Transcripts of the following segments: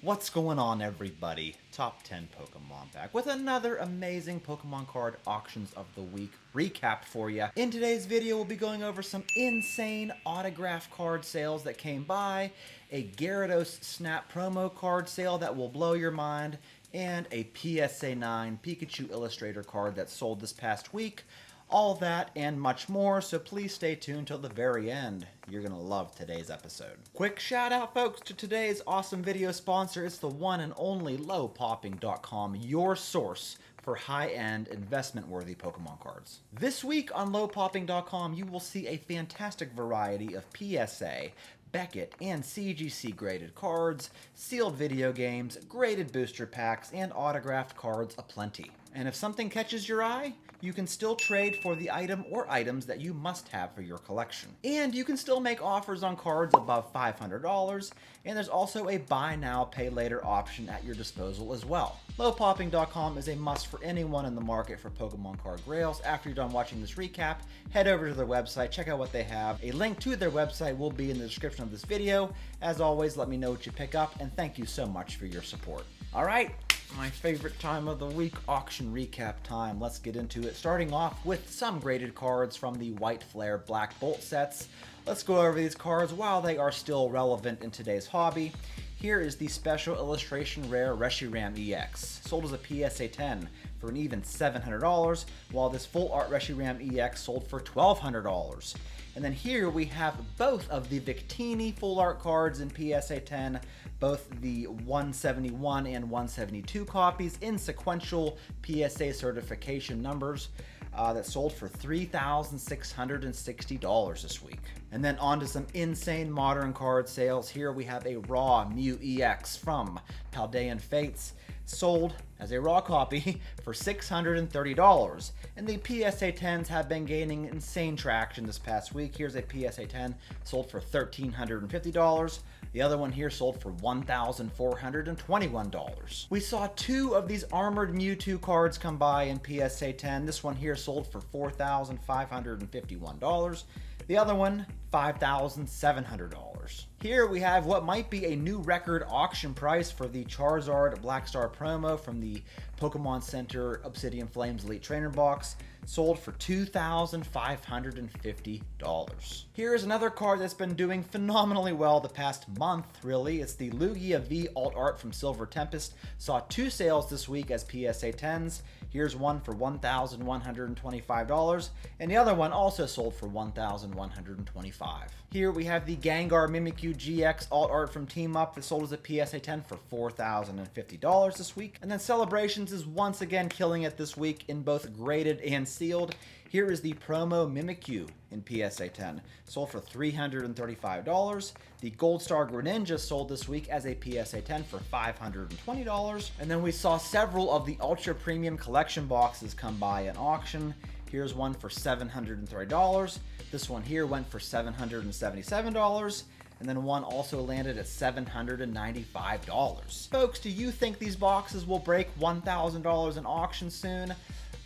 What's going on, everybody? Top 10 Pokemon back with another amazing Pokemon card auctions of the week recap for you. In today's video, we'll be going over some insane autograph card sales that came by, a Gyarados Snap promo card sale that will blow your mind, and a PSA 9 Pikachu Illustrator card that sold this past week. All that and much more, so please stay tuned till the very end. You're going to love today's episode. Quick shout out, folks, to today's awesome video sponsor. It's the one and only lowpopping.com, your source for high-end, investment-worthy Pokemon cards. This week on lowpopping.com, you will see a fantastic variety of PSA, Beckett, and CGC graded cards, sealed video games, graded booster packs, and autographed cards aplenty. And if something catches your eye, you can still trade for the item or items that you must have for your collection. And you can still make offers on cards above $500, and there's also a buy now, pay later option at your disposal as well. Lowpopping.com is a must for anyone in the market for Pokemon card grails. After you're done watching this recap, head over to their website, check out what they have. A link to their website will be in the description of this video. As always, let me know what you pick up, and thank you so much for your support. All right. My favorite time of the week, auction recap time. Let's get into it. Starting off with some graded cards from the White Flare Black Bolt sets. Let's go over these cards while they are still relevant in today's hobby. Here is the Special Illustration Rare Reshiram EX, sold as a PSA 10 for an even $700, while this Full Art Reshiram EX sold for $1,200. And then here we have both of the Victini Full Art cards in PSA 10, both the 171 and 172 copies in sequential PSA certification numbers that sold for $3,660 this week. And then on to some insane modern card sales. Here we have a raw Mew EX from Paldean Fates, sold as a raw copy for $630. And the PSA 10s have been gaining insane traction this past week. Here's a PSA 10 sold for $1,350. The other one here sold for $1,421. We saw two of these Armored Mewtwo cards come by in PSA 10. This one here sold for $4,551. The other one, $5,700. Here we have what might be a new record auction price for the Charizard Black Star promo from the Pokemon Center Obsidian Flames Elite Trainer box, sold for $2,550. Here's another card that's been doing phenomenally well the past month, really. It's the Lugia V Alt Art from Silver Tempest. Saw two sales this week as PSA 10s. Here's one for $1,125, and the other one also sold for $1,125. Here we have the Gengar Mimikyu GX Alt Art from Team Up that sold as a PSA 10 for $4,050 this week. And then Celebrations is once again killing it this week in both graded and sealed. Here is the promo Mimikyu in PSA 10, sold for $335. The Gold Star Greninja sold this week as a PSA 10 for $520. And then we saw several of the Ultra Premium Collection boxes come by in auction. Here's one for $730. This one here went for $777. And then one also landed at $795. Folks, do you think these boxes will break $1,000 in auction soon?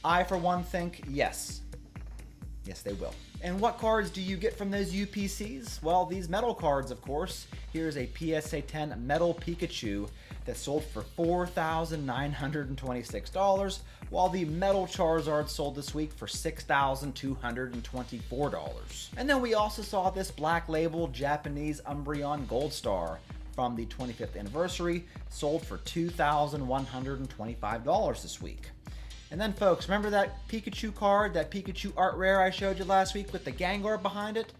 I, for one, think yes. Yes, they will. And what cards do you get from those UPCs? Well, these metal cards, of course. Here's a PSA 10 Metal Pikachu that sold for $4,926, while the Metal Charizard sold this week for $6,224. And then we also saw this Black Label Japanese Umbreon Gold Star from the 25th anniversary, sold for $2,125 this week. And then, folks, remember that Pikachu card, that Pikachu Art Rare I showed you last week with the Gengar behind it?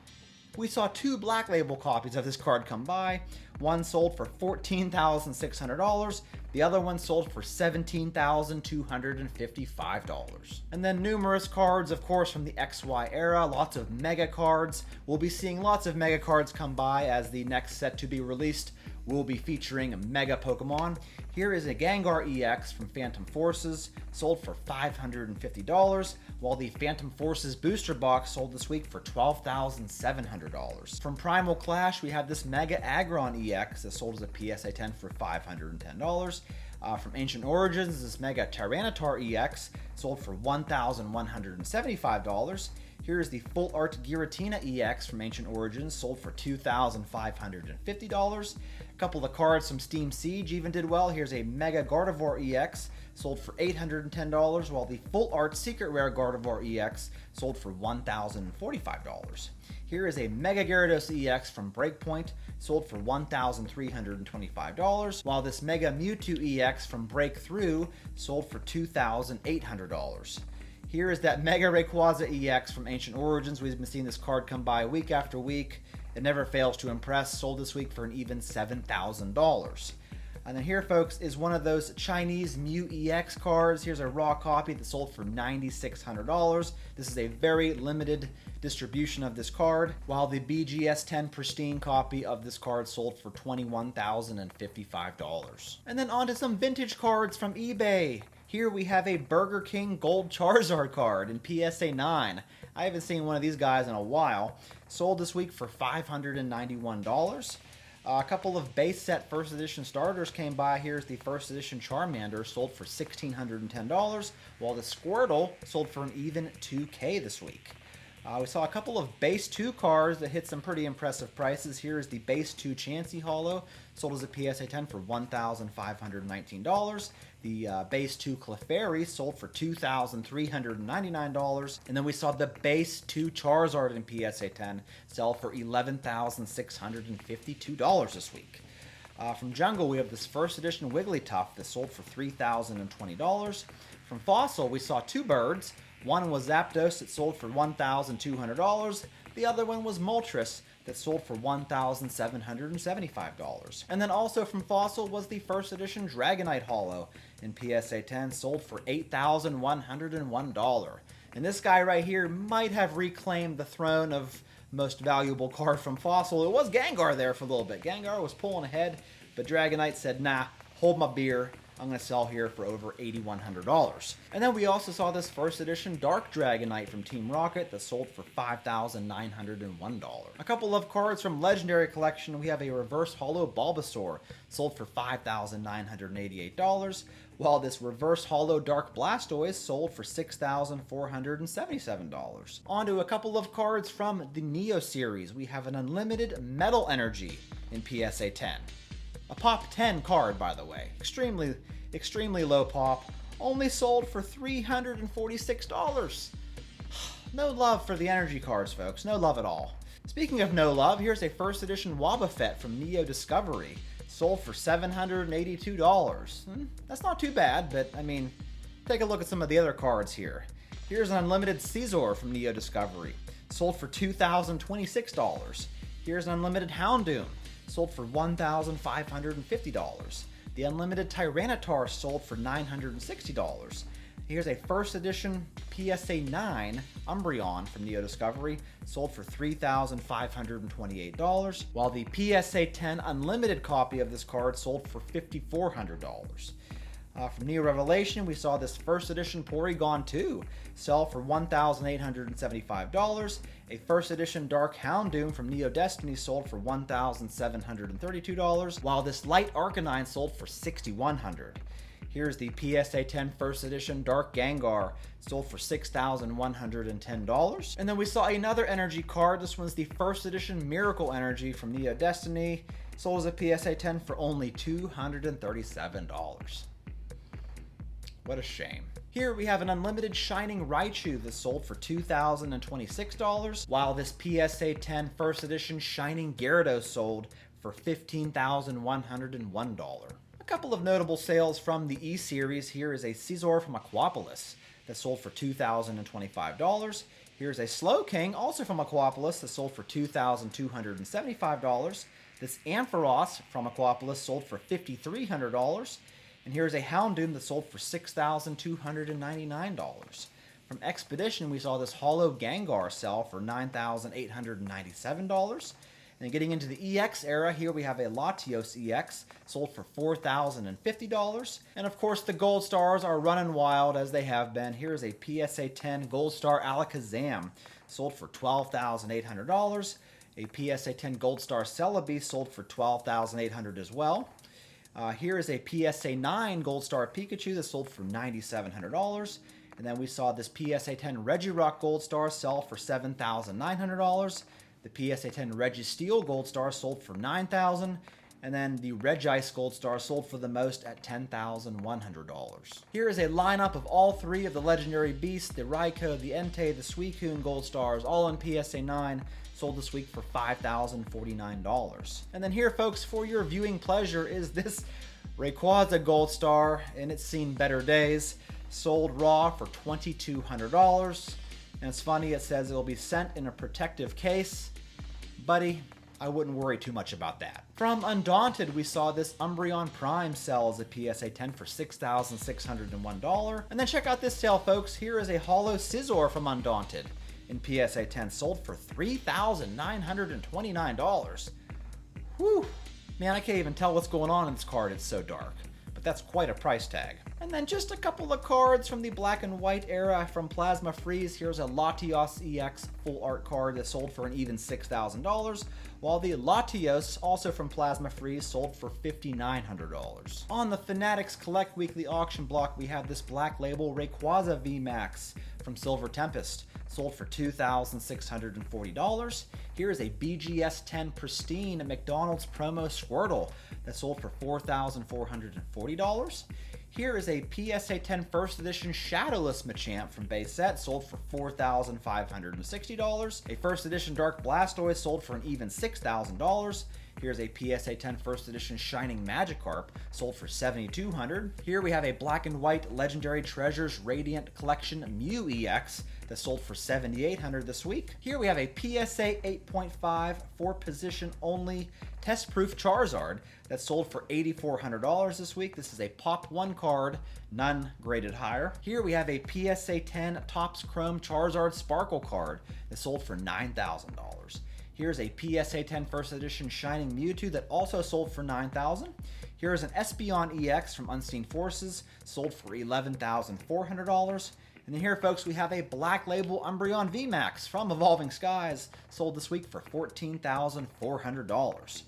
We saw two Black Label copies of this card come by. One sold for $14,600. The other one sold for $17,255. And then numerous cards, of course, from the XY era. Lots of Mega cards. We'll be seeing lots of Mega cards come by as the next set to be released will be featuring Mega Pokemon. Here is a Gengar EX from Phantom Forces, sold for $550, while the Phantom Forces booster box sold this week for $12,700. From Primal Clash, we have this Mega Aggron EX that sold as a PSA 10 for $510. From Ancient Origins, this Mega Tyranitar EX sold for $1,175. Here's the Full Art Giratina EX from Ancient Origins, sold for $2,550. A couple of cards from Steam Siege even did well. Here's a Mega Gardevoir EX, sold for $810, while the Full Art Secret Rare Gardevoir EX sold for $1,045. Here is a Mega Gyarados EX from Breakpoint, sold for $1,325, while this Mega Mewtwo EX from Breakthrough sold for $2,800. Here is that Mega Rayquaza EX from Ancient Origins. We've been seeing this card come by week after week. It never fails to impress. Sold this week for an even $7,000. And then here, folks, is one of those Chinese Mew EX cards. Here's a raw copy that sold for $9,600. This is a very limited distribution of this card, while the BGS 10 pristine copy of this card sold for $21,055. And then on to some vintage cards from eBay. Here we have a Burger King Gold Charizard card in PSA 9. I haven't seen one of these guys in a while. Sold this week for $591. A couple of base set first edition starters came by. Here's the first edition Charmander, sold for $1,610, while the Squirtle sold for an even $2K this week. We saw a couple of base 2 cards that hit some pretty impressive prices. Here is the base 2 Chansey Holo, sold as a PSA 10 for $1,519. The base 2 Clefairy sold for $2,399. And then we saw the base 2 Charizard in PSA 10 sell for $11,652 this week. From Jungle, we have this first edition Wigglytuff that sold for $3,020. From Fossil, we saw 2 birds. One was Zapdos that sold for $1,200. The other one was Moltres that sold for $1,775. And then also from Fossil was the first edition Dragonite Holo in PSA 10, sold for $8,101. And this guy right here might have reclaimed the throne of most valuable card from Fossil. It was Gengar there for a little bit. Gengar was pulling ahead, but Dragonite said, nah, hold my beer. I'm going to sell here for over $8,100. And then we also saw this first edition Dark Dragonite from Team Rocket that sold for $5,901. A couple of cards from Legendary Collection. We have a Reverse Holo Bulbasaur, sold for $5,988, while this Reverse Holo Dark Blastoise sold for $6,477. On to a couple of cards from the Neo series. We have an Unlimited Metal Energy in PSA 10. A pop 10 card, by the way. Extremely low pop. Only sold for $346. No love for the energy cards, folks. No love at all. Speaking of no love, here's a first edition Wobbuffet from Neo Discovery. Sold for $782. That's not too bad, but I mean, take a look at some of the other cards here. Here's an Unlimited Scizor from Neo Discovery. Sold for $2,026. Here's an Unlimited Houndoom. Sold for $1,550. The Unlimited Tyranitar sold for $960. Here's a first edition PSA 9 Umbreon from Neo Discovery, sold for $3,528, while the PSA 10 Unlimited copy of this card sold for $5,400. From Neo Revelation, we saw this first edition Porygon 2 sell for $1,875. A first edition Dark Houndoom from Neo Destiny sold for $1,732, while this Light Arcanine sold for $6,100. Here's the PSA 10 first edition Dark Gengar, sold for $6,110. And then we saw another energy card. This one's the first edition Miracle Energy from Neo Destiny, sold as a PSA 10 for only $237. What a shame. Here we have an Unlimited Shining Raichu that sold for $2,026, while this PSA 10 first edition Shining Gyarados sold for $15,101. A couple of notable sales from the E-Series. Here is a Scizor from Aquapolis that sold for $2,025. Here's a Slowking, also from Aquapolis, that sold for $2,275. This Ampharos from Aquapolis sold for $5,300. And here's a Houndoom that sold for $6,299. From Expedition, we saw this Holo Gengar sell for $9,897. And getting into the EX era, here we have a Latios EX, sold for $4,050. And of course, the Gold Stars are running wild as they have been. Here's a PSA 10 Gold Star Alakazam, sold for $12,800. A PSA 10 Gold Star Celebi sold for $12,800 as well. Here is a PSA 9 Gold Star Pikachu that sold for $9,700. And then we saw this PSA 10 Regirock Gold Star sell for $7,900. The PSA 10 Registeel Gold Star sold for $9,000. And then the Regice Gold Star sold for the most at $10,100. Here is a lineup of all three of the legendary beasts, the Raikou, the Entei, the Suicune Gold Stars, all in PSA 9, sold this week for $5,049. And then here, folks, for your viewing pleasure is this Rayquaza Gold Star, and it's seen better days, sold raw for $2,200. And it's funny, it says it will be sent in a protective case. Buddy, I wouldn't worry too much about that. From Undaunted, we saw this Umbreon Prime sell as a PSA 10 for $6,601. And then check out this sale, folks. Here is a Holo Scizor from Undaunted in PSA 10, sold for $3,929. Whew. Man, I can't even tell what's going on in this card. It's so dark. But that's quite a price tag. And then just a couple of cards from the black and white era from Plasma Freeze. Here's a Latios EX full art card that sold for an even $6,000, while the Latios, also from Plasma Freeze, sold for $5,900. On the Fanatics Collect Weekly Auction block, we have this Black Label Rayquaza VMAX from Silver Tempest, sold for $2,640. Here is a BGS 10 Pristine McDonald's Promo Squirtle that sold for $4,440. Here is a PSA 10 First Edition Shadowless Machamp from base set, sold for $4,560. A First Edition Dark Blastoise sold for an even $6,000. Here's a PSA 10 First Edition Shining Magikarp, sold for $7,200. Here we have a Black and White Legendary Treasures Radiant Collection Mew EX that sold for $7,800 this week. Here we have a PSA 8.5 4-position only test-proof Charizard that sold for $8,400 this week. This is a Pop 1 card, none graded higher. Here we have a PSA 10 Topps Chrome Charizard Sparkle card that sold for $9,000. Here's a PSA 10 First Edition Shining Mewtwo that also sold for $9,000. Here's an Espeon EX from Unseen Forces, sold for $11,400. And then here, folks, we have a Black Label Umbreon VMAX from Evolving Skies, sold this week for $14,400.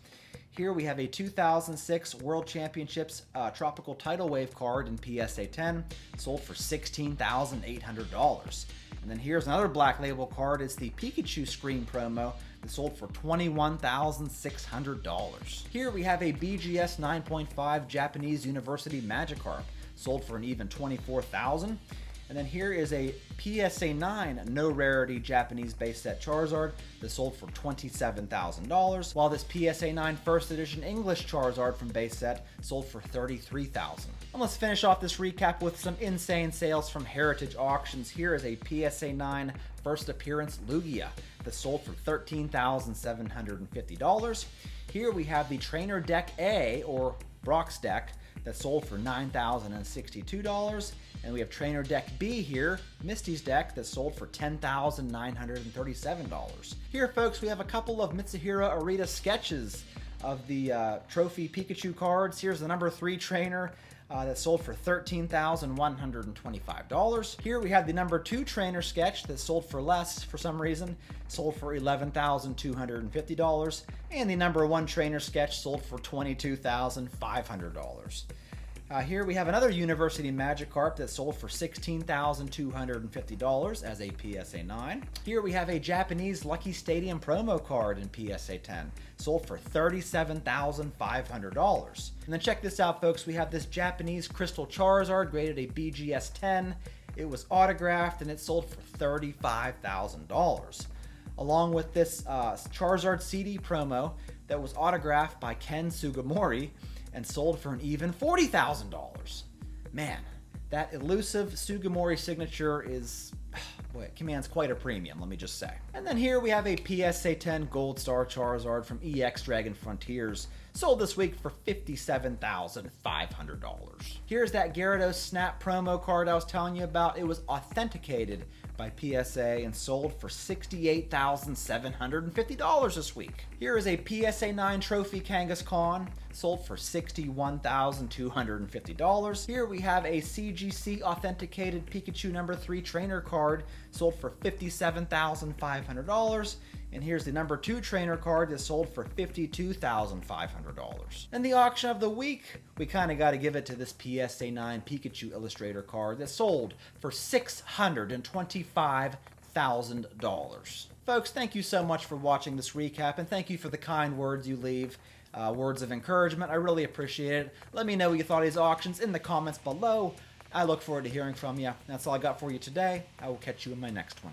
Here we have a 2006 World Championships Tropical Tidal Wave card in PSA 10, sold for $16,800. And then here's another Black Label card. It's the Pikachu Screen promo that sold for $21,600. Here we have a BGS 9.5 Japanese University Magikarp, sold for an even $24,000. And then here is a PSA 9 no rarity Japanese base set Charizard that sold for $27,000, while this PSA 9 First Edition English Charizard from base set sold for $33,000. And let's finish off this recap with some insane sales from Heritage Auctions. Here is a PSA 9 First Appearance Lugia that sold for $13,750. Here we have the Trainer Deck A, or Brock's deck, that sold for $9,062. And we have Trainer Deck B here, Misty's deck, that sold for $10,937. Here, folks, we have a couple of Mitsuhiro Arita sketches of the Trophy Pikachu cards. Here's the number 3 trainer that sold for $13,125. Here we have the number 2 trainer sketch that sold for less for some reason, sold for $11,250. And the number 1 trainer sketch sold for $22,500. Here we have another University Magikarp that sold for $16,250 as a PSA 9. Here we have a Japanese Lucky Stadium promo card in PSA 10, sold for $37,500. And then check this out, folks. We have this Japanese Crystal Charizard graded a BGS 10. It was autographed and it sold for $35,000. Along with this Charizard CD promo that was autographed by Ken Sugimori and sold for an even $40,000. Man, that elusive Sugimori signature is, boy, it commands quite a premium, let me just say. And then here we have a PSA 10 Gold Star Charizard from EX Dragon Frontiers, sold this week for $57,500. Here's that Gyarados Snap promo card I was telling you about. It was authenticated by PSA and sold for $68,750 this week. Here is a PSA 9 Trophy Kangaskhan, sold for $61,250. Here we have a CGC authenticated Pikachu number 3 trainer card, sold for $57,500. And here's the number 2 trainer card that sold for $52,500. And the auction of the week, we kind of got to give it to this PSA 9 Pikachu Illustrator card that sold for $625,000. Folks, thank you so much for watching this recap, and thank you for the kind words you leave. Words of encouragement. I really appreciate it. Let me know what you thought of these auctions in the comments below. I look forward to hearing from you. That's all I got for you today. I will catch you in my next one.